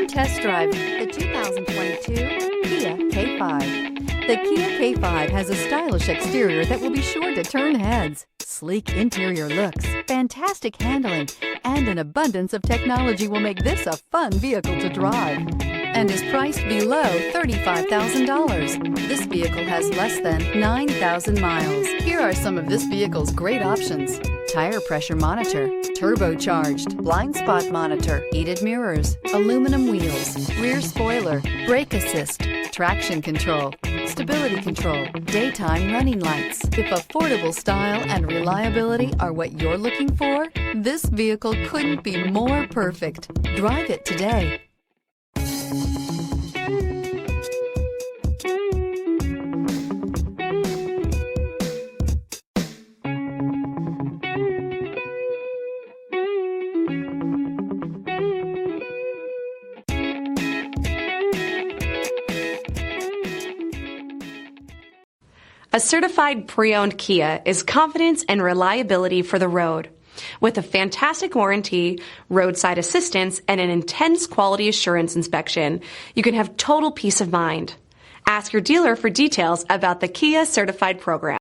Come test drive the 2022 Kia K5. The Kia K5 has a stylish exterior that will be sure to turn heads. Sleek interior looks, fantastic handling, and an abundance of technology will make this a fun vehicle to drive, and is priced below $35,000. This vehicle has less than 9,000 miles. Here are some of this vehicle's great options: tire pressure monitor, turbocharged, blind spot monitor, heated mirrors, aluminum wheels, rear spoiler, brake assist, traction control, stability control, daytime running lights. If affordable style and reliability are what you're looking for, this vehicle couldn't be more perfect. Drive it today. A certified pre-owned Kia is confidence and reliability for the road. With a fantastic warranty, roadside assistance, and an intense quality assurance inspection, you can have total peace of mind. Ask your dealer for details about the Kia Certified program.